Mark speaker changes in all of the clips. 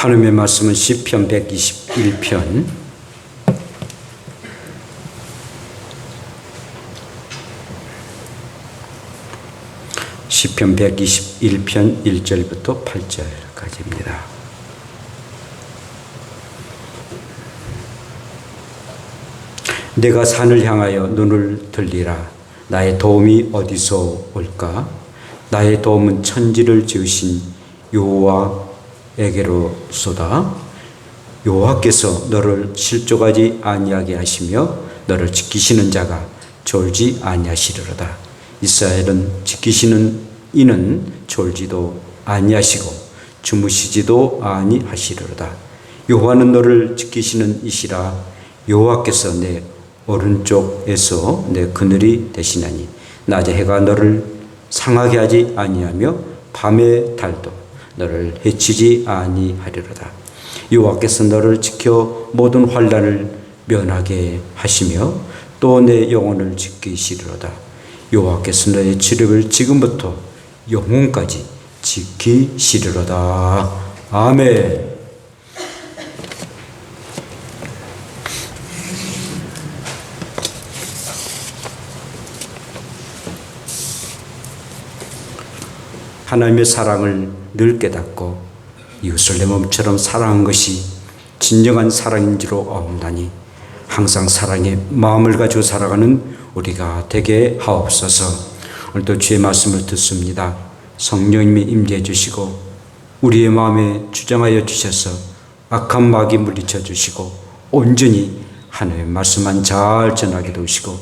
Speaker 1: 하나님의 말씀은 시편 121편 시편 121편 1절부터 8절까지입니다. 내가 산을 향하여 눈을 들리라. 나의 도움이 어디서 올까? 나의 도움은 천지를 지으신 여호와에게로소다. 여호와께서 너를 실족하지 아니하게 하시며 너를 지키시는 자가 졸지 아니하시리로다. 이스라엘은 지키시는 이는 졸지도 아니하시고 주무시지도 아니하시리로다. 여호와는 너를 지키시는 이시라. 여호와께서 내 오른쪽에서 내 그늘이 되시나니 낮에 해가 너를 상하게 하지 아니하며 밤의 달도 너를 해치지 아니하리로다. 여호와께서 너를 지켜 모든 환난을 면하게 하시며 또 내 영혼을 지키시리로다. 여호와께서 너의 치력을 지금부터 영혼까지 지키시리로다. 아멘. 하나님의 사랑을 늘 깨닫고 이웃을 내 몸처럼 사랑한 것이 진정한 사랑인 줄로 아옵나니 항상 사랑의 마음을 가지고 살아가는 우리가 되게 하옵소서. 오늘도 주의 말씀을 듣습니다. 성령님이 임재해 주시고 우리의 마음에 주장하여 주셔서 악한 마귀 물리쳐 주시고 온전히 하나님의 말씀만 잘 전하게 도우시고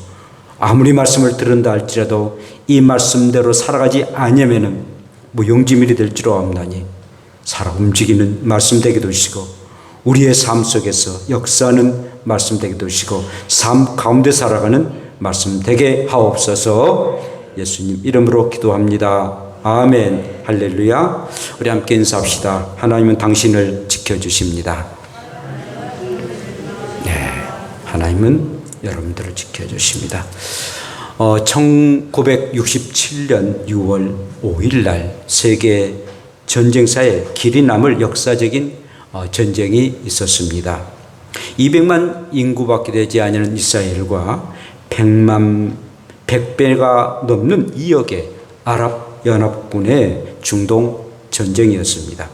Speaker 1: 아무리 말씀을 들은다 할지라도 이 말씀대로 살아가지 아니하면은 무용지물이 될 줄 아옵나니 살아 움직이는 말씀 되게 도우시고 우리의 삶 속에서 역사하는 말씀 되게 도우시고 삶 가운데 살아가는 말씀 되게 하옵소서. 예수님 이름으로 기도합니다. 아멘. 할렐루야. 우리 함께 인사합시다. 하나님은 당신을 지켜주십니다. 네, 하나님은 여러분들을 지켜주십니다. 1967년 6월 5일 날 세계 전쟁사에 길이 남을 역사적인 전쟁이 있었습니다. 200만 인구밖에 되지 않는 이스라엘과 100배가 넘는 2억의 아랍연합군의 중동 전쟁이었습니다.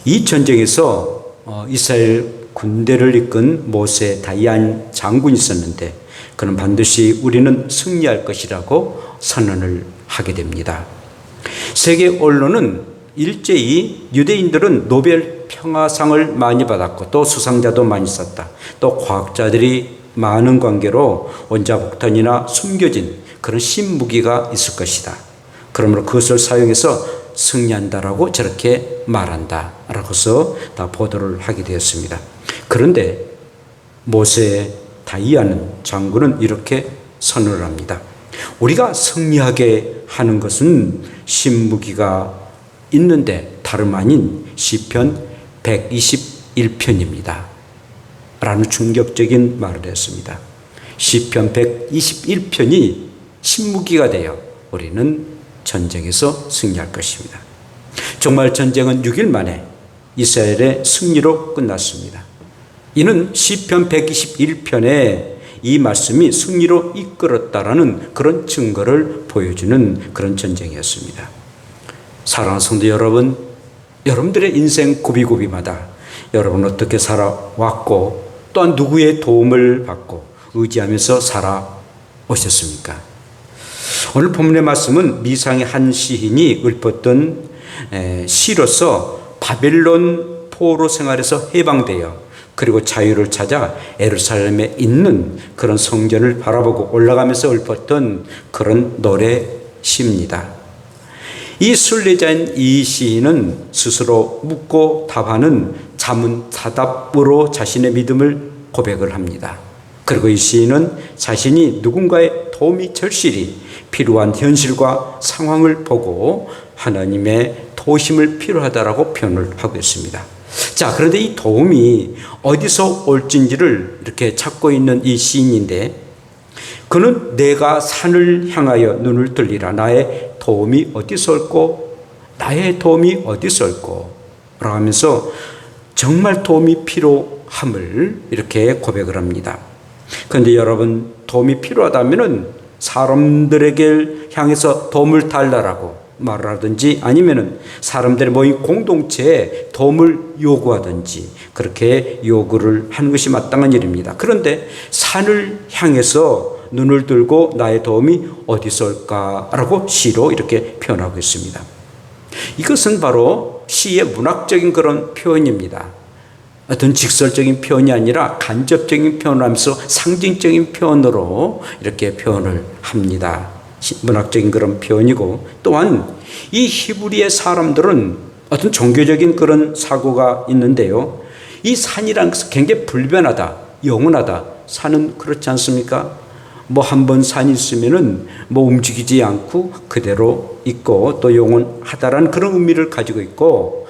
Speaker 1: 이 전쟁에서 이스라엘 군대를 이끈 모세 다이안 장군이 있었는데 그는 반드시 우리는 승리할 것이라고 선언을 하게 됩니다. 세계 언론은 일제히 유대인들은 노벨 평화상을 많이 받았고 또 수상자도 많이 있었다. 또 과학자들이 많은 관계로 원자폭탄이나 숨겨진 그런 신무기가 있을 것이다. 그러므로 그것을 사용해서 승리한다라고 저렇게 말한다라고서 다 보도를 하게 되었습니다. 그런데 모세 다이안 장군은 이렇게 선언을 합니다. 우리가 승리하게 하는 것은 신무기가 있는데 다름 아닌 시편 121편입니다. 라는 충격적인 말을 했습니다. 시편 121편이 신무기가 되어 우리는 전쟁에서 승리할 것입니다. 정말 전쟁은 6일 만에 이스라엘의 승리로 끝났습니다. 이는 시편 121편에 이 말씀이 승리로 이끌었다라는 그런 증거를 보여주는 그런 전쟁이었습니다. 사랑하는 성도 여러분, 여러분들의 인생 고비고비마다 여러분 어떻게 살아왔고 또한 누구의 도움을 받고 의지하면서 살아오셨습니까? 오늘 본문의 말씀은 미상의 한 시인이 읊었던 시로서 바벨론 포로 생활에서 해방되어 그리고 자유를 찾아 예루살렘에 있는 그런 성전을 바라보고 올라가면서 읊었던 그런 노래시입니다. 이 순례자인 이 시인은 스스로 묻고 답하는 자문사답으로 자신의 믿음을 고백을 합니다. 그리고 이 시인은 자신이 누군가의 도움이 절실히 필요한 현실과 상황을 보고 하나님의 도우심을 필요하다라고 표현을 하고 있습니다. 자, 그런데 이 도움이 어디서 올진지를 이렇게 찾고 있는 이 시인인데 그는 내가 산을 향하여 눈을 들리라. 나의 도움이 어디서 올고 나의 도움이 어디서 올고 라고 하면서 정말 도움이 필요함을 이렇게 고백을 합니다. 그런데 여러분, 도움이 필요하다면은 사람들에게 향해서 도움을 달라라고 말을 하든지 아니면은 사람들의 모인 공동체에 도움을 요구하든지 그렇게 요구를 하는 것이 마땅한 일입니다. 그런데 산을 향해서 눈을 들고 나의 도움이 어디서 올까라고 시로 이렇게 표현하고 있습니다. 이것은 바로 시의 문학적인 그런 표현입니다. 어떤 직설적인 표현이 아니라 간접적인 표현을 하면서 상징적인 표현으로 이렇게 표현을 합니다. 문학적인 그런 표현이고, 또한 이 히브리의 사람들은 어떤 종교적인 그런 사고가 있는데요. 이 산이란 것은 굉장히 불변하다, 영원하다. 산은 그렇지 않습니까? 뭐 한 번 산이 있으면은 뭐 움직이지 않고 그대로 있고 또 영원하다라는 그런 의미를 가지고 있고,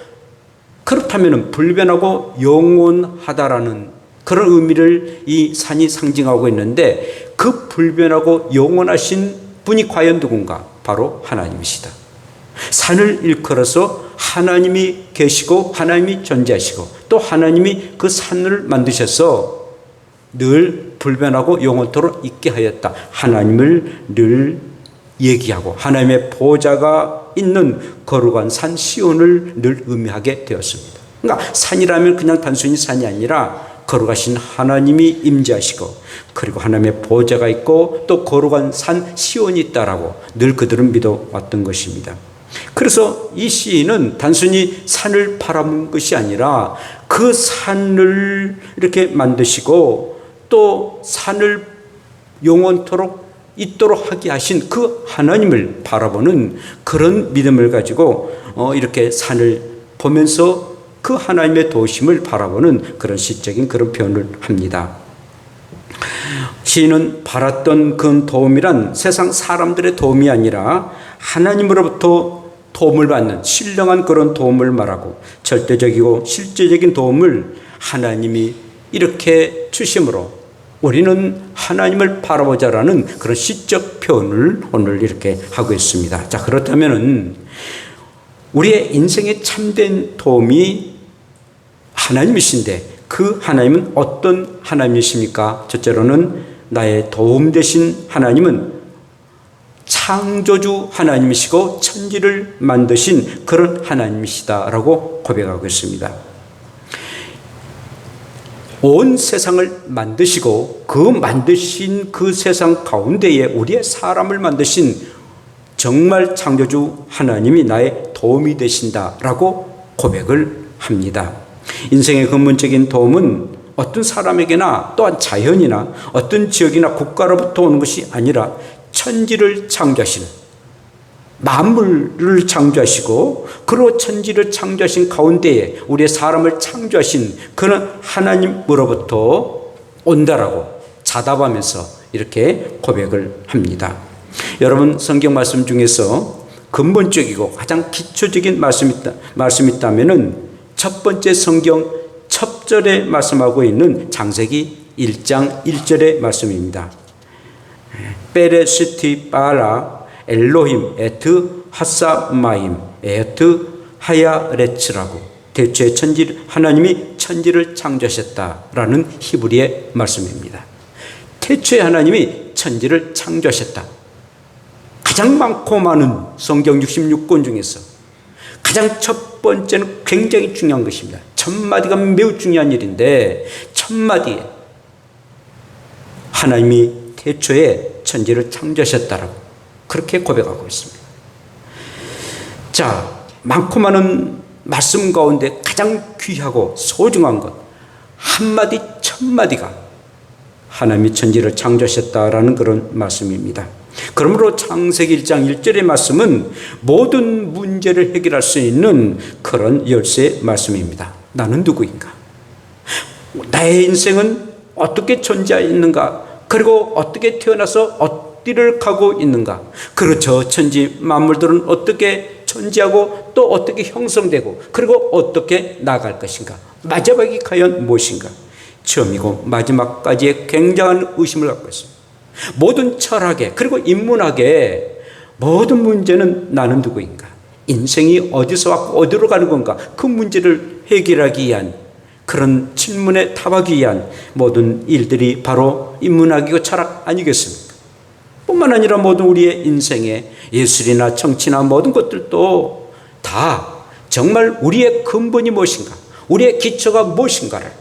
Speaker 1: 그렇다면은 불변하고 영원하다라는 그런 의미를 이 산이 상징하고 있는데, 그 불변하고 영원하신 분이 과연 누군가? 바로 하나님이시다. 산을 일컬어서 하나님이 계시고 하나님이 존재하시고 또 하나님이 그 산을 만드셔서 늘 불변하고 영원토록 있게 하였다. 하나님을 늘 얘기하고 하나님의 보좌가 있는 거룩한 산 시온을 늘 의미하게 되었습니다. 그러니까 산이라면 그냥 단순히 산이 아니라 거룩하신 하나님이 임재하시고 그리고 하나님의 보좌가 있고 또 거룩한 산 시온이 있다라고 늘 그들은 믿어왔던 것입니다. 그래서 이 시인은 단순히 산을 바라본 것이 아니라 그 산을 이렇게 만드시고 또 산을 영원토록 있도록 하게 하신 그 하나님을 바라보는 그런 믿음을 가지고 이렇게 산을 보면서 그 하나님의 도우심을 바라보는 그런 시적인 그런 표현을 합니다. 시인은 바랐던 그 도움이란 세상 사람들의 도움이 아니라 하나님으로부터 도움을 받는 신령한 그런 도움을 말하고, 절대적이고 실제적인 도움을 하나님이 이렇게 주심으로 우리는 하나님을 바라보자라는 그런 시적 표현을 오늘 이렇게 하고 있습니다. 자, 그렇다면은 우리의 인생에 참된 도움이 하나님이신데 그 하나님은 어떤 하나님이십니까? 첫째로는 나의 도움 되신 하나님은 창조주 하나님이시고 천지를 만드신 그런 하나님이시다라고 고백하고 있습니다. 온 세상을 만드시고 그 만드신 그 세상 가운데에 우리의 사람을 만드신 정말 창조주 하나님이 나의 도움이 되신다라고 고백을 합니다. 인생의 근본적인 도움은 어떤 사람에게나 또한 자연이나 어떤 지역이나 국가로부터 오는 것이 아니라 천지를 창조하시는, 만물을 창조하시고 그리고 천지를 창조하신 가운데에 우리의 사람을 창조하신 그런 하나님으로부터 온다라고 자답하면서 이렇게 고백을 합니다. 여러분, 성경 말씀 중에서 근본적이고 가장 기초적인 말씀이 있다면은 첫 번째 성경 첫 절에 말씀하고 있는 창세기 1장 1절의 말씀입니다. 베레시티 바라 엘로힘 에트 하사마임 에트 하야레츠라고, 대초에 하나님이 천지를 창조하셨다라는 히브리의 말씀입니다. 태초에 하나님이 천지를 창조하셨다. 가장 많고 많은 성경 66권 중에서 가장 첫 번째는 굉장히 중요한 것입니다. 첫 마디가 매우 중요한 일인데, 첫 마디에 하나님이 태초에 천지를 창조하셨다라고 그렇게 고백하고 있습니다. 자, 많고 많은 말씀 가운데 가장 귀하고 소중한 것 한마디 첫 마디가 하나님이 천지를 창조하셨다라는 그런 말씀입니다. 그러므로 창세기 1장 1절의 말씀은 모든 문제를 해결할 수 있는 그런 열쇠의 말씀입니다. 나는 누구인가? 나의 인생은 어떻게 존재하였는가? 그리고 어떻게 태어나서 어디를 가고 있는가? 그리고 저 천지 만물들은 어떻게 존재하고 또 어떻게 형성되고 그리고 어떻게 나갈 것인가? 마지막이 과연 무엇인가? 처음이고 마지막까지의 굉장한 의심을 갖고 있습니다. 모든 철학에 그리고 인문학의 모든 문제는 나는 누구인가? 인생이 어디서 왔고 어디로 가는 건가? 그 문제를 해결하기 위한 그런 질문에 답하기 위한 모든 일들이 바로 인문학이고 철학 아니겠습니까? 뿐만 아니라 모든 우리의 인생에 예술이나 정치나 모든 것들도 다 정말 우리의 근본이 무엇인가, 우리의 기초가 무엇인가를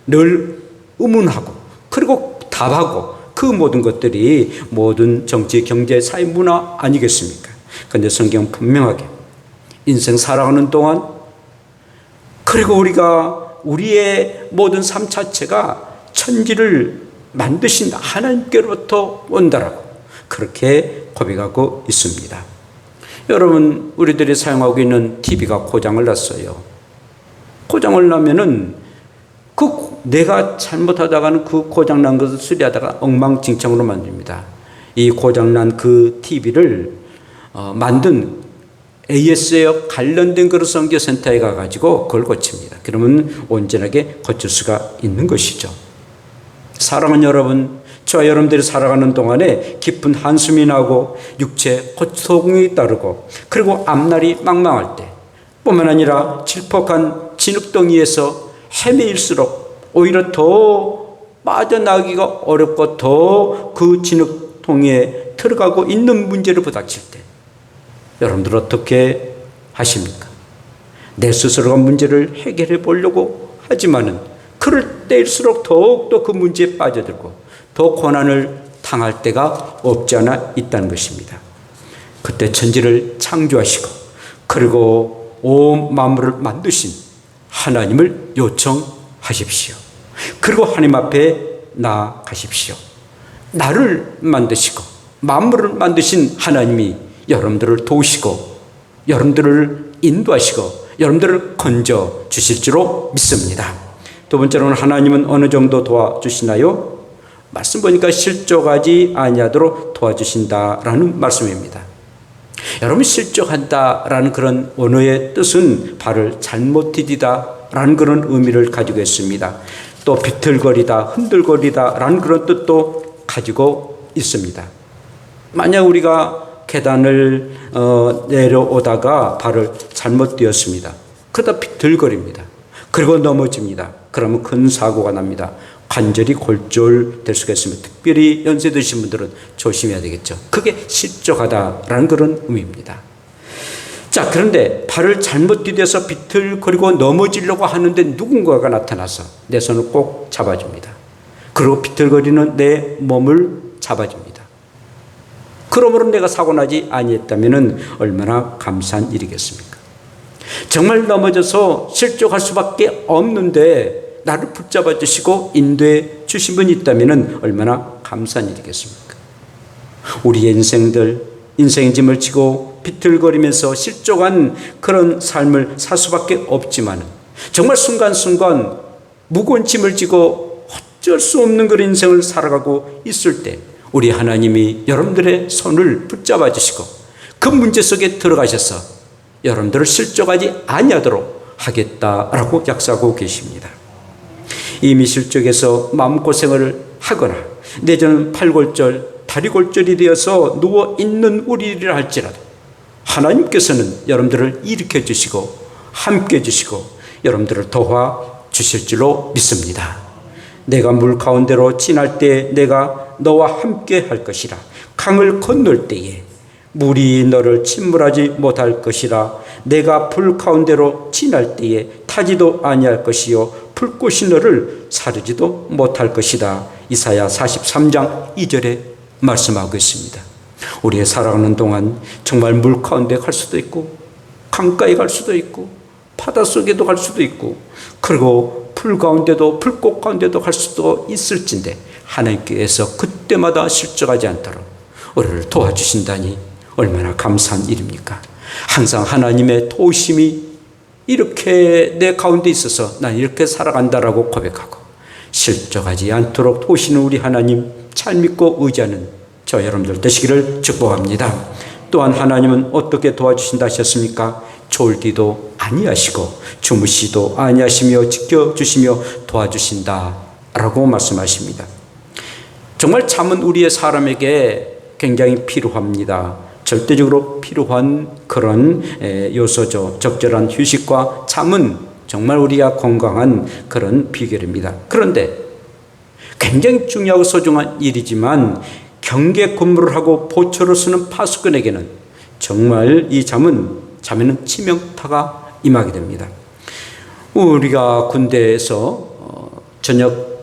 Speaker 1: 늘 의문하고 그리고 답하고 그 모든 것들이 모든 정치, 경제, 사회, 문화 아니겠습니까? 그런데 성경은 분명하게 인생 살아가는 동안 그리고 우리가 우리의 모든 삶 자체가 천지를 만드신 하나님께로부터 온다라고 그렇게 고백하고 있습니다. 여러분, 우리들이 사용하고 있는 TV가 고장을 났어요. 고장을 나면은 내가 잘못하다가는 그 고장난 것을 수리하다가 엉망진창으로 만듭니다. 이 고장난 그 TV를 만든 AS에 관련된 그런 선교센터에 가가지고 그걸 고칩니다. 그러면 온전하게 고칠 수가 있는 것이죠. 사랑하는 여러분, 저와 여러분들이 살아가는 동안에 깊은 한숨이 나고 육체 고통이 따르고 그리고 앞날이 망망할 때 뿐만 아니라 질퍽한 진흙덩이에서 헤매일수록 오히려 더 빠져나가기가 어렵고 더 그 진흙통에 들어가고 있는 문제를 부닥칠 때 여러분들 어떻게 하십니까? 내 스스로가 문제를 해결해 보려고 하지만은 그럴 때일수록 더욱더 그 문제에 빠져들고 더 고난을 당할 때가 없지 않아 있다는 것입니다. 그때 천지를 창조하시고 그리고 온 만물을 만드신 하나님을 요청하십시오. 그리고 하나님 앞에 나아가십시오. 나를 만드시고 만물을 만드신 하나님이 여러분들을 도우시고 여러분들을 인도하시고 여러분들을 건져 주실 줄로 믿습니다. 두 번째로는 하나님은 어느 정도 도와주시나요? 말씀 보니까 실족하지 아니하도록 도와주신다라는 말씀입니다. 여러분, 실족한다라는 그런 언어의 뜻은 발을 잘못 디디다라는 그런 의미를 가지고 있습니다. 또 비틀거리다, 흔들거리다라는 그런 뜻도 가지고 있습니다. 만약 우리가 계단을 내려오다가 발을 잘못 띄었습니다. 그러다 비틀거립니다. 그리고 넘어집니다. 그러면 큰 사고가 납니다. 관절이 골절될 수가 있습니다. 특별히 연세 드신 분들은 조심해야 되겠죠. 그게 실족하다라는 그런 의미입니다. 자, 그런데 발을 잘못 디뎌서 비틀거리고 넘어지려고 하는데 누군가가 나타나서 내 손을 꼭 잡아줍니다. 그리고 비틀거리는 내 몸을 잡아줍니다. 그러므로 내가 사고나지 아니했다면 얼마나 감사한 일이겠습니까? 정말 넘어져서 실족할 수밖에 없는데 나를 붙잡아 주시고 인도해 주신 분이 있다면 얼마나 감사한 일이겠습니까? 우리의 인생의 짐을 지고 비틀거리면서 실족한 그런 삶을 살 수밖에 없지만 정말 순간순간 무거운 짐을 지고 어쩔 수 없는 그런 인생을 살아가고 있을 때 우리 하나님이 여러분들의 손을 붙잡아 주시고 그 문제 속에 들어가셔서 여러분들을 실족하지 아니하도록 하겠다라고 약속하고 계십니다. 이미 실족해서 마음고생을 하거나 내지는 팔골절, 다리골절이 되어서 누워있는 우리를 할지라도 하나님께서는 여러분들을 일으켜 주시고 함께 해주시고 여러분들을 도와주실 줄로 믿습니다. 내가 물 가운데로 지날 때 내가 너와 함께 할 것이라. 강을 건널 때에 물이 너를 침몰하지 못할 것이라. 내가 불 가운데로 지날 때에 타지도 아니할 것이요 불꽃이 너를 사르지도 못할 것이다. 이사야 43장 2절에 말씀하고 있습니다. 우리의 살아가는 동안 정말 물 가운데 갈 수도 있고 강가에 갈 수도 있고 바닷속에도 갈 수도 있고 그리고 불 가운데도 불꽃 가운데도 갈 수도 있을진데 하나님께서 그때마다 실족하지 않도록 우리를 도와주신다니 얼마나 감사한 일입니까? 항상 하나님의 도우심이 이렇게 내 가운데 있어서 난 이렇게 살아간다라고 고백하고 실족하지 않도록 도우시는 우리 하나님 잘 믿고 의지하는 저 여러분들 되시기를 축복합니다. 또한 하나님은 어떻게 도와주신다 하셨습니까? 졸기도 아니하시고 주무시도 아니하시며 지켜주시며 도와주신다라고 말씀하십니다. 정말 잠은 우리의 사람에게 굉장히 필요합니다. 절대적으로 필요한 그런 요소죠. 적절한 휴식과 잠은 정말 우리가 건강한 그런 비결입니다. 그런데 굉장히 중요하고 소중한 일이지만 경계 근무를 하고 보초를 쓰는 파수꾼에게는 정말 이 잠에는 치명타가 임하게 됩니다. 우리가 군대에서 저녁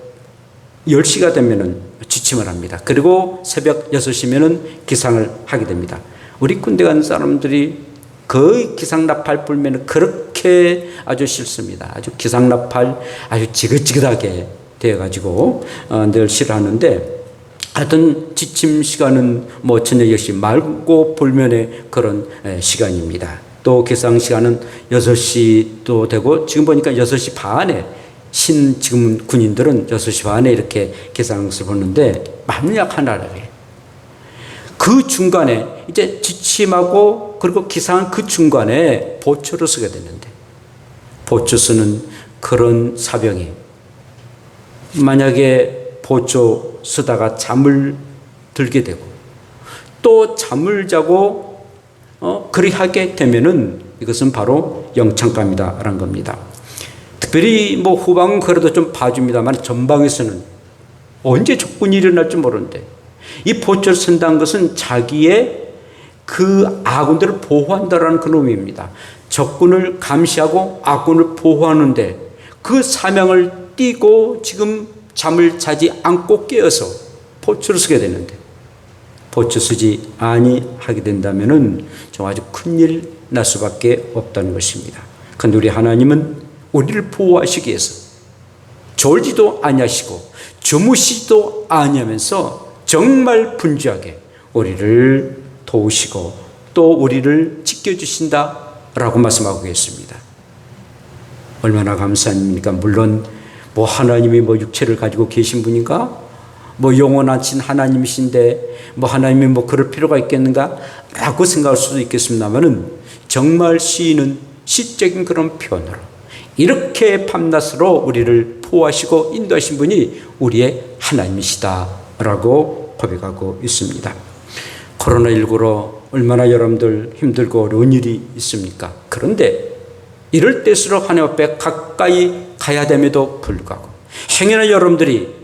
Speaker 1: 10시가 되면은 지침을 합니다. 그리고 새벽 6시면은 기상을 하게 됩니다. 우리 군대 간 사람들이 거의 기상나팔 불면은 그렇게 아주 싫습니다. 아주 기상나팔 아주 지긋지긋하게 되어가지고 늘 싫어하는데, 하여튼 지침 시간은 뭐 저녁 10시 말고 불면의 그런 시간입니다. 또 기상 시간은 6시도 되고, 지금 보니까 6시 반에 지금 군인들은 6시 반에 이렇게 기상을 보는데 만약 하나라래. 그 중간에 이제 지침하고 그리고 기상한 그 중간에 보초를 쓰게 되는데, 보초 쓰는 그런 사병이 만약에 보초 쓰다가 잠을 들게 되고 또 잠을 자고 그리하게 되면은 이것은 바로 영창감이다라는 겁니다. 특별히 뭐 후방은 그래도 좀 봐줍니다만 전방에서는 언제 적군이 일어날지 모르는데, 이 보초를 쓴다는 것은 자기의 그 아군들을 보호한다라는 그런 의미입니다. 적군을 감시하고 아군을 보호하는데 그 사명을 띠고 지금 잠을 자지 않고 깨어서 보초를 쓰게 되는데, 보초 쓰지 아니하게 된다면은 좀 아주 큰일 날 수밖에 없다는 것입니다. 그런데 우리 하나님은 우리를 보호하시기 위해서 졸지도 아니하시고 주무시지도 아니하면서 정말 분주하게 우리를 도우시고 또 우리를 지켜주신다라고 말씀하고 계십니다. 얼마나 감사합니까? 물론 뭐 하나님이 뭐 육체를 가지고 계신 분인가? 뭐 영원하신 하나님이신데 뭐 하나님이 뭐 그럴 필요가 있겠는가? 라고 생각할 수도 있겠습니다만은, 정말 시인은 시적인 그런 표현으로 이렇게 밤낮으로 우리를 보호하시고 인도하신 분이 우리의 하나님이시다라고 고백하고 있습니다. 코로나19로 얼마나 여러분들 힘들고 어려운 일이 있습니까? 그런데 이럴 때일수록 하나님 앞에 가까이 가야 됨에도 불구하고 행여나 여러분들이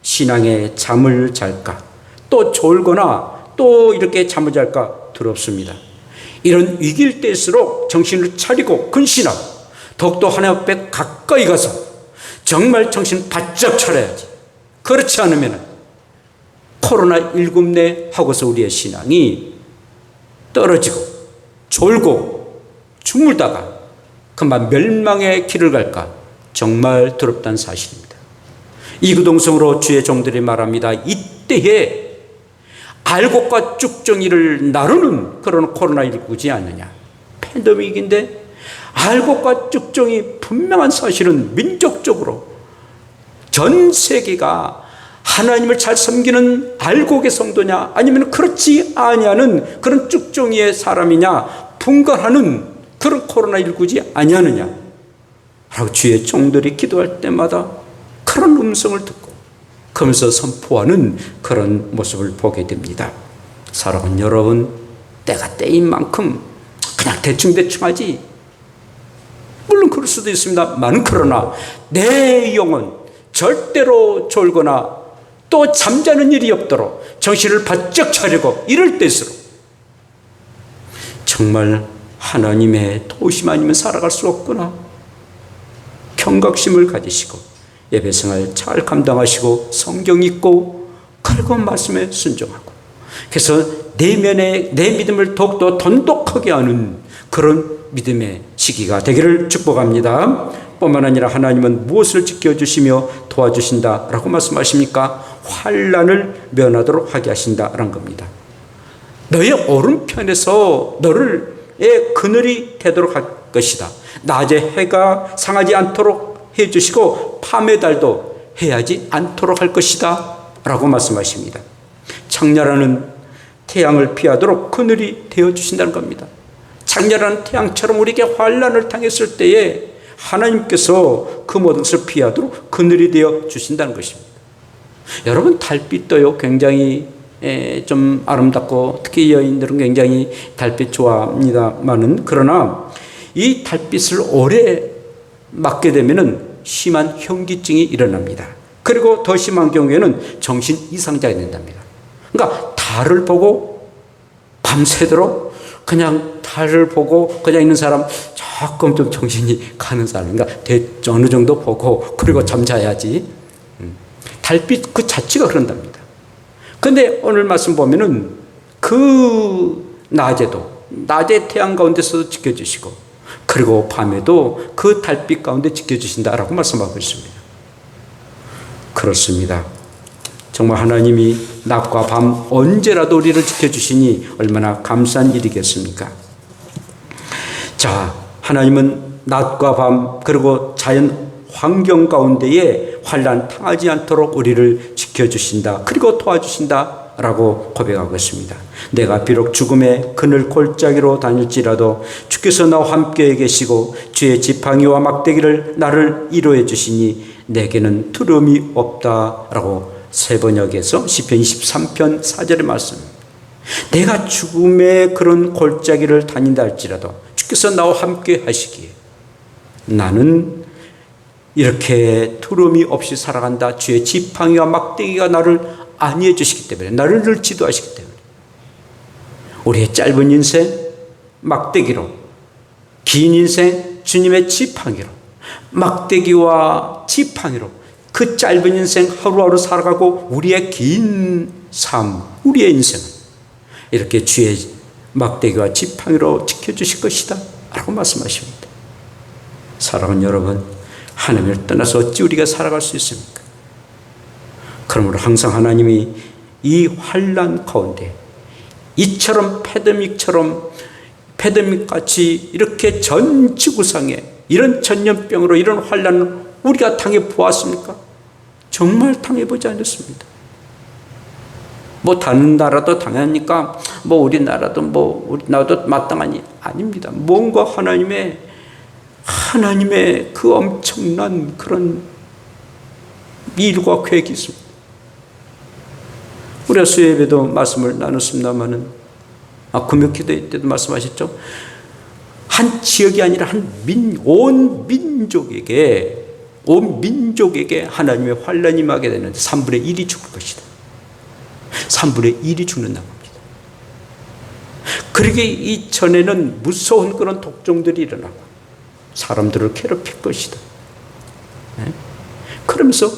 Speaker 1: 신앙에 잠을 잘까, 또 졸거나 또 이렇게 잠을 잘까 두렵습니다. 이런 위기일 때일수록 정신을 차리고 근신하고 더욱더 하나님 앞에 가까이 가서 정말 정신 바짝 차려야지. 그렇지 않으면 코로나19 내 하고서 우리의 신앙이 떨어지고 졸고 주물다가 그만 멸망의 길을 갈까 정말 두렵다는 사실입니다. 이구동성으로 주의 종들이 말합니다. 이때에 알곡과 쭉정이를 나르는 그런 코로나19지 않느냐. 팬데믹인데 알곡과 쭉정이 분명한 사실은 민족적으로 전 세계가 하나님을 잘 섬기는 알곡의 성도냐 아니면 그렇지 아니하는 그런 쭉정이의 사람이냐 분간하는 그런 코로나19지 아니하느냐 라고 주의 종들이 기도할 때마다 그런 음성을 듣고 그러면서 선포하는 그런 모습을 보게 됩니다. 사랑하는 여러분, 때가 때인 만큼 그냥 대충대충 하지. 물론 그럴 수도 있습니다만, 그러나 내 영혼 절대로 졸거나 또 잠자는 일이 없도록 정신을 바짝 차리고 이럴 때일수록 정말 하나님의 도우심 아니면 살아갈 수 없구나. 경각심을 가지시고 예배생활 잘 감당하시고 성경 읽고 그리고 말씀에 순종하고, 그래서 내면의 내 믿음을 더욱더 돈독하게 하는 그런 믿음의 시기가 되기를 축복합니다. 뿐만 아니라 하나님은 무엇을 지켜주시며 도와주신다라고 말씀하십니까? 환난을 면하도록 하게 하신다라는 겁니다. 너의 오른편에서 너의 그늘이 되도록 할 것이다. 낮에 해가 상하지 않도록 해주시고 밤의 달도 해하지 않도록 할 것이다 라고 말씀하십니다. 창렬하는 태양을 피하도록 그늘이 되어주신다는 겁니다. 창렬한 태양처럼 우리에게 환난을 당했을 때에 하나님께서 그 모든 것을 피하도록 그늘이 되어 주신다는 것입니다. 여러분, 달빛도요 굉장히 좀 아름답고 특히 여인들은 굉장히 달빛 좋아합니다만은, 그러나 이 달빛을 오래 맞게 되면은 심한 현기증이 일어납니다. 그리고 더 심한 경우에는 정신 이상자가 된답니다. 그러니까 달을 보고 밤새도록 그냥 달을 보고 그냥 있는 사람, 조금 좀 정신이 가는 사람, 그러니까 어느 정도 보고 그리고 잠자야지. 달빛 그 자체가 그런답니다. 그런데 오늘 말씀 보면은 그 낮에 태양 가운데서 지켜주시고 그리고 밤에도 그 달빛 가운데 지켜주신다라고 말씀하고 있습니다. 그렇습니다. 정말 하나님이 낮과 밤 언제라도 우리를 지켜주시니 얼마나 감사한 일이겠습니까? 자, 하나님은 낮과 밤 그리고 자연 환경 가운데에 환난 당하지 않도록 우리를 지켜주신다. 그리고 도와주신다 라고 고백하고 있습니다. 내가 비록 죽음의 그늘 골짜기로 다닐지라도 주께서 나와 함께 계시고 주의 지팡이와 막대기를 나를 위로해 주시니 내게는 두려움이 없다라고 세번역에서 시편 23편 4절의 말씀입니다. 내가 죽음의 그런 골짜기를 다닌다 할지라도 주께서 나와 함께 하시기에 나는 이렇게 두려움이 없이 살아간다. 주의 지팡이와 막대기가 나를 안위해 주시기 때문에, 나를 늘 지도하시기 때문에 우리의 짧은 인생 막대기로, 긴 인생 주님의 지팡이로, 막대기와 지팡이로 그 짧은 인생 하루하루 살아가고 우리의 긴 삶, 우리의 인생은 이렇게 주의 막대기와 지팡이로 지켜주실 것이다 라고 말씀하십니다. 사랑하는 여러분, 하나님을 떠나서 어찌 우리가 살아갈 수 있습니까? 그러므로 항상 하나님이 이 환난 가운데 이처럼 패데믹같이 이렇게 전 지구상에 이런 전염병으로 이런 환난을 우리가 당해 보았습니까? 정말 당해보지 않았습니다. 뭐 다른 나라도 당하니까 뭐 우리나라도 마땅하니 아닙니다. 뭔가 하나님의 그 엄청난 그런 일과 계획이 있습니다. 우리가 수요예배도 말씀을 나눴습니다마는 금요기도 때도 말씀하셨죠. 한 지역이 아니라 온 민족에게 하나님의 환난이 임하게 되는데 3분의 1이 죽을 것이다. 3분의 1이 죽는다고 합니다. 그러게 이전에는 무서운 그런 독종들이 일어나고 사람들을 괴롭힐 것이다. 그러면서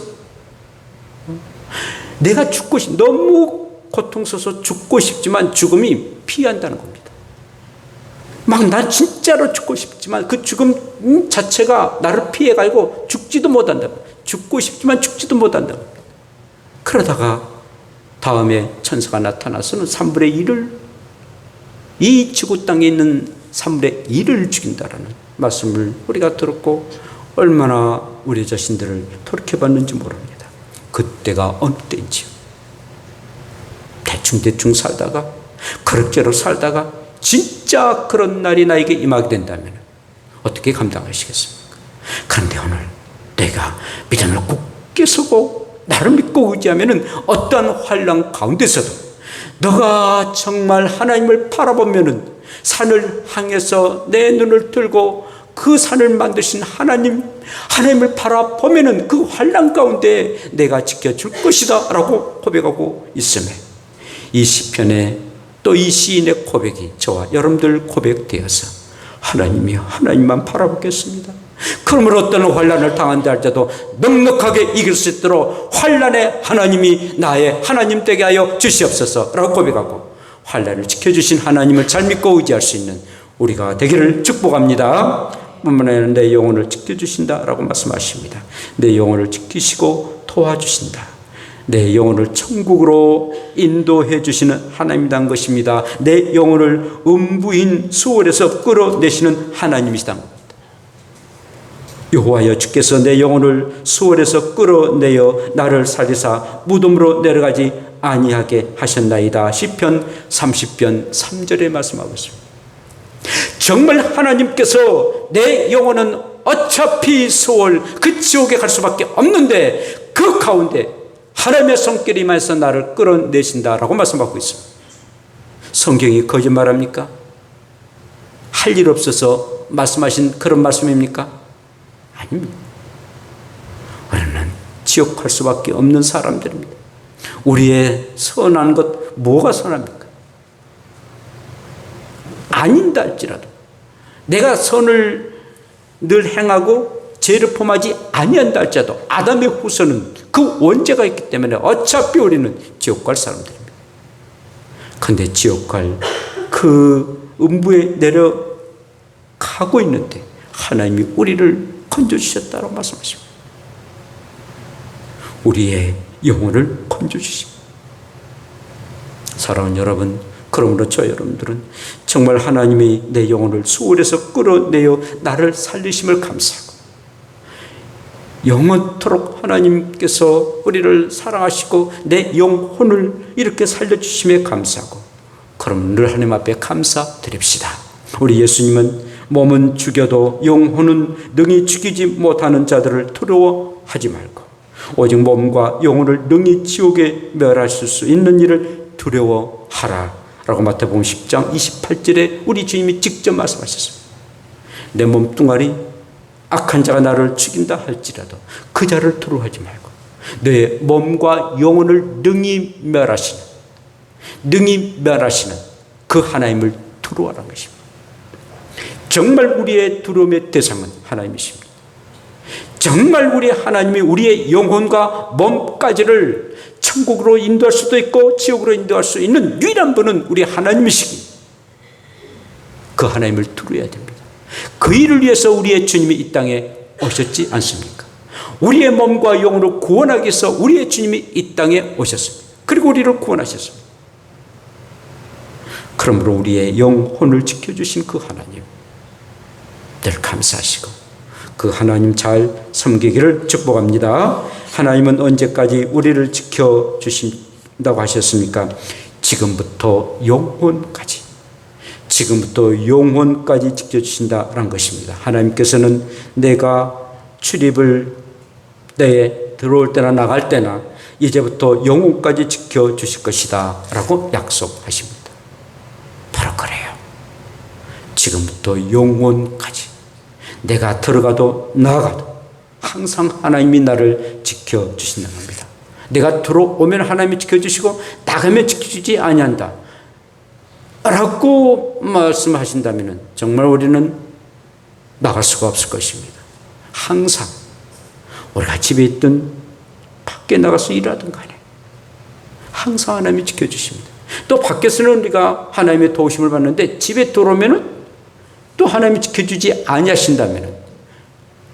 Speaker 1: 내가 너무 고통스러워서 죽고 싶지만 죽음이 피한다는 겁니다. 난 진짜로 죽고 싶지만 그 죽음 자체가 나를 피해가지고 죽지도 못한다. 죽고 싶지만 죽지도 못한다. 그러다가 다음에 천사가 나타나서는 3분의 1을, 이 지구 땅에 있는 3분의 1을 죽인다라는 말씀을 우리가 들었고 얼마나 우리 자신들을 돌이켜봤는지 모릅니다. 그때가 어느 때인지요. 대충 살다가 그럭저럭 살다가 진짜 그런 날이 나에게 임하게 된다면 어떻게 감당하시겠습니까? 그런데 오늘 내가 믿음을 굳게 서고 나를 믿고 의지하면 어떠한 환난 가운데서도 너가 정말 하나님을 바라보면 산을 향해서 내 눈을 들고 그 산을 만드신 하나님을 바라보면 그 환난 가운데 내가 지켜줄 것이다 라고 고백하고 있음에 이 시편에 또 이 시인의 고백이 저와 여러분들 고백되어서 하나님만 바라보겠습니다. 그러므로 어떤 환난을 당한다 할지라도 넉넉하게 이길 수 있도록 환난의 하나님이 나의 하나님 되게 하여 주시옵소서 라고 고백하고 환난을 지켜주신 하나님을 잘 믿고 의지할 수 있는 우리가 되기를 축복합니다. 뿐만 아니라 내 영혼을 지켜주신다라고 말씀하십니다. 내 영혼을 지키시고 도와주신다. 내 영혼을 천국으로 인도해 주시는 하나님이란 것입니다. 내 영혼을 음부인 수월에서 끌어내시는 하나님이시다. 여호와여 주께서 내 영혼을 수월에서 끌어내어 나를 살리사 무덤으로 내려가지 아니하게 하셨나이다. 시편 30편 3절에 말씀하고 있습니다. 정말 하나님께서 내 영혼은 어차피 수월 그 지옥에 갈 수밖에 없는데 그 가운데 하나님의 손길이 임해서 나를 끌어내신다라고 말씀하고 있습니다. 성경이 거짓말합니까? 할 일 없어서 말씀하신 그런 말씀입니까? 아닙니다. 우리는 지옥할 수밖에 없는 사람들입니다. 우리의 선한 것 뭐가 선합니까? 아닌다 할지라도 내가 선을 늘 행하고 죄를 범하지 아니한다 할지라도 아담의 후손은 그 원죄가 있기 때문에 어차피 우리는 지옥 갈 사람들입니다. 그런데 지옥 갈 그 음부에 내려가고 있는데 하나님이 우리를 건져주셨다고 말씀하십니다. 우리의 영혼을 건져주십니다. 사랑하는 여러분, 그러므로 저 여러분들은 정말 하나님이 내 영혼을 수월에서 끌어내어 나를 살리심을 감사하고 영원토록 하나님께서 우리를 사랑하시고 내 영혼을 이렇게 살려주심에 감사하고 그럼 늘 하나님 앞에 감사드립시다. 우리 예수님은 몸은 죽여도 영혼은 능히 죽이지 못하는 자들을 두려워하지 말고 오직 몸과 영혼을 능히 지옥에 멸하실 수 있는 일을 두려워하라 라고 마태복음 10장 28절에 우리 주님이 직접 말씀하셨습니다. 내 몸뚱아리 악한 자가 나를 죽인다 할지라도 그 자를 두려워하지 말고 내 몸과 영혼을 능히 멸하시는 그 하나님을 두려워하라는 것입니다. 정말 우리의 두려움의 대상은 하나님이십니다. 정말 우리 하나님이 우리의 영혼과 몸까지를 천국으로 인도할 수도 있고 지옥으로 인도할 수 있는 유일한 분은 우리 하나님이시기 그 하나님을 두려워야 됩니다. 그 일을 위해서 우리의 주님이 이 땅에 오셨지 않습니까? 우리의 몸과 영혼을 구원하기 위해서 우리의 주님이 이 땅에 오셨습니다. 그리고 우리를 구원하셨습니다. 그러므로 우리의 영혼을 지켜주신 그 하나님 늘 감사하시고 그 하나님 잘 섬기기를 축복합니다. 하나님은 언제까지 우리를 지켜주신다고 하셨습니까? 지금부터 영혼까지 지켜주신다라는 것입니다. 하나님께서는 내가 출입을 때에 들어올 때나 나갈 때나 이제부터 영혼까지 지켜주실 것이다 라고 약속하십니다. 바로 그래요. 지금부터 영혼까지 내가 들어가도 나가도 항상 하나님이 나를 지켜주신다는 겁니다. 내가 들어오면 하나님이 지켜주시고 나가면 지켜주지 아니한다 라고 말씀하신다면 정말 우리는 나갈 수가 없을 것입니다. 항상 우리가 집에 있든 밖에 나가서 일하든 간에 항상 하나님이 지켜주십니다. 또 밖에서는 우리가 하나님의 도우심을 받는데 집에 들어오면 또 하나님이 지켜주지 아니하신다면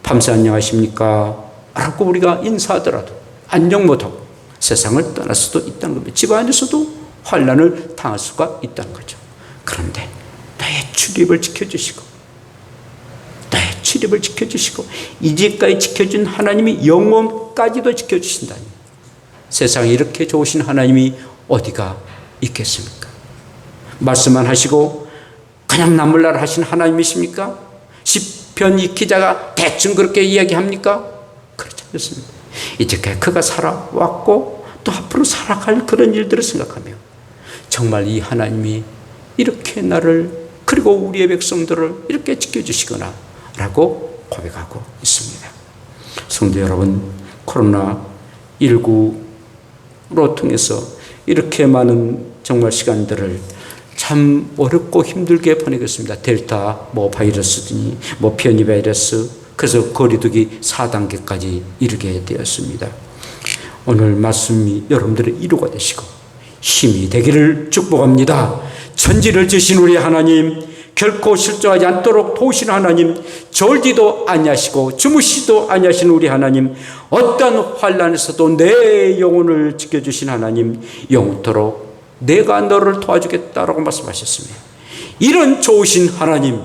Speaker 1: 밤새 안녕하십니까? 라고 우리가 인사하더라도 안녕 못하고 세상을 떠날 수도 있다는 겁니다. 집 안에서도 환난을 당할 수가 있다는 거죠. 그런데 나의 출입을 지켜주시고 이제까지 지켜준 하나님이 영원까지도 지켜주신다니 세상에 이렇게 좋으신 하나님이 어디가 있겠습니까? 말씀만 하시고 그냥 남물날 하신 하나님이십니까? 시편 이 기자가 대충 그렇게 이야기합니까? 그렇지 않습니다. 이제까지 그가 살아왔고 또 앞으로 살아갈 그런 일들을 생각하며 정말 이 하나님이 이렇게 나를 그리고 우리의 백성들을 이렇게 지켜주시거나 라고 고백하고 있습니다. 성도 여러분, 코로나19로 통해서 이렇게 많은 정말 시간들을 참 어렵고 힘들게 보내겠습니다. 델타 바이러스니 변이 바이러스, 그래서 거리두기 4단계까지 이르게 되었습니다. 오늘 말씀이 여러분들의 위로가 되시고 힘이 되기를 축복합니다. 천지를 지신 우리 하나님, 결코 실족하지 않도록 도우시는 하나님, 졸지도 아니하시고 주무시도 아니하신 우리 하나님, 어떤 환난에서도 내 영혼을 지켜주신 하나님, 영토록 내가 너를 도와주겠다라고 말씀하셨습니다. 이런 좋으신 하나님,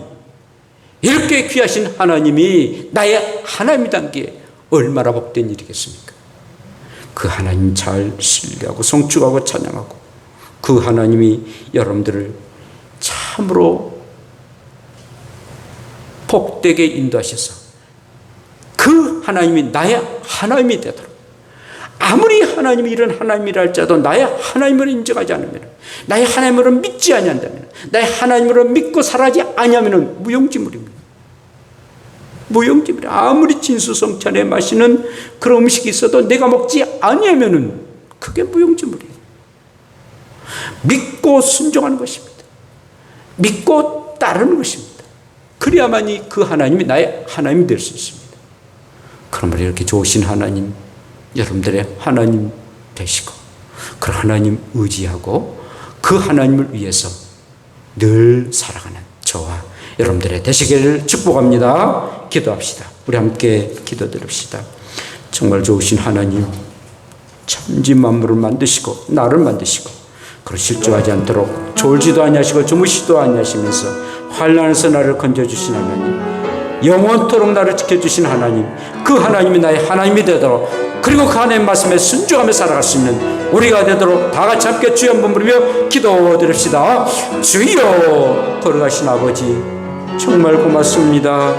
Speaker 1: 이렇게 귀하신 하나님이 나의 하나님이란 게 얼마나 복된 일이겠습니까? 그 하나님 잘 신뢰하고 성축하고 찬양하고 그 하나님이 여러분들을 참으로 복되게 인도하셔서 그 하나님이 나의 하나님이 되도록, 아무리 하나님이 이런 하나님이라 할지라도 나의 하나님을 인정하지 않으면, 나의 하나님으로 믿지 아니한다면, 나의 하나님으로 믿고 살아지 아니하면 무용지물입니다. 무용지물이야. 아무리 진수성찬에 마시는 그런 음식이 있어도 내가 먹지 아니하면은 그게 무용지물이에요. 믿고 순종하는 것입니다. 믿고 따르는 것입니다. 그래야만이 그 하나님이 나의 하나님이 될 수 있습니다. 그러므로 이렇게 좋으신 하나님, 여러분들의 하나님 되시고 그 하나님 의지하고 그 하나님을 위해서 늘 살아가는 저와 여러분들의 되시기를 축복합니다. 기도합시다. 우리 함께 기도드립시다. 정말 좋으신 하나님, 천지 만물을 만드시고 나를 만드시고 그걸 실족하지 않도록 졸지도 아니하시고 주무시도 아니하시면서 환난에서 나를 건져주신 하나님, 영원토록 나를 지켜주신 하나님, 그 하나님이 나의 하나님이 되도록, 그리고 그 하나님 말씀에 순종하며 살아갈 수 있는 우리가 되도록 다 같이 함께 주여 한번 부르며 기도드립시다. 주여, 걸어가신 아버지 정말 고맙습니다.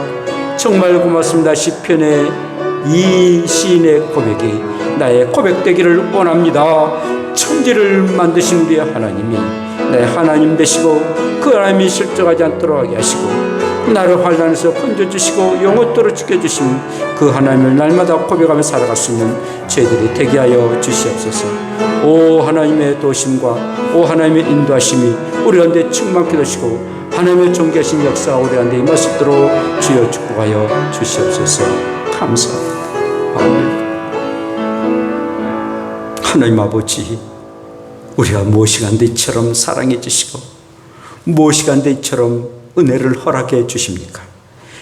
Speaker 1: 정말 고맙습니다. 시편의 이 시인의 고백이 나의 고백되기를 원합니다. 천지를 만드신 우리의 하나님이 나의 하나님 되시고 그 하나님이 실족하지 않도록 하게 하시고 나를 환난에서 건져주시고 영원토록 지켜주신 그 하나님을 날마다 고백하며 살아갈 수 있는 저희들이 되게 하여 주시옵소서. 오 하나님의 도심과 오 하나님의 인도하심이 우리 가운데 충만케 되시고 하나님의 존귀하신 역사가 우리 가운데 임할 수 있도록 주여 축복하여 주시옵소서. 감사합니다. 아멘. 하나님 아버지, 우리가 무엇이간데 이처럼 사랑해 주시고 무엇이간데 이처럼 은혜를 허락해 주십니까?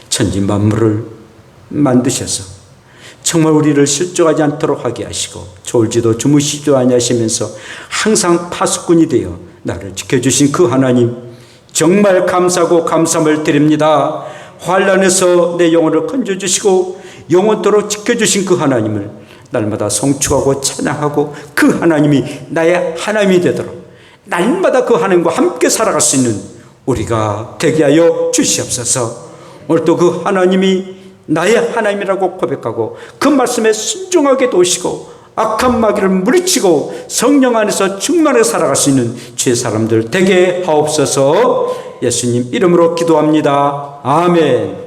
Speaker 1: 천지 만물을 만드셔서 정말 우리를 실족하지 않도록 하게 하시고 졸지도 주무시지도 아니하시면서 항상 파수꾼이 되어 나를 지켜주신 그 하나님, 정말 감사하고 감사함을 드립니다. 환난에서 내 영혼을 건져주시고 영원토록 지켜주신 그 하나님을 날마다 성축하고 찬양하고 그 하나님이 나의 하나님이 되도록 날마다 그 하나님과 함께 살아갈 수 있는 우리가 되게 하여 주시옵소서. 오늘도 그 하나님이 나의 하나님이라고 고백하고 그 말씀에 순종하게 도우시고 악한 마귀를 물리치고 성령 안에서 충만하게 살아갈 수 있는 주의 사람들 되게 하옵소서. 예수님 이름으로 기도합니다. 아멘.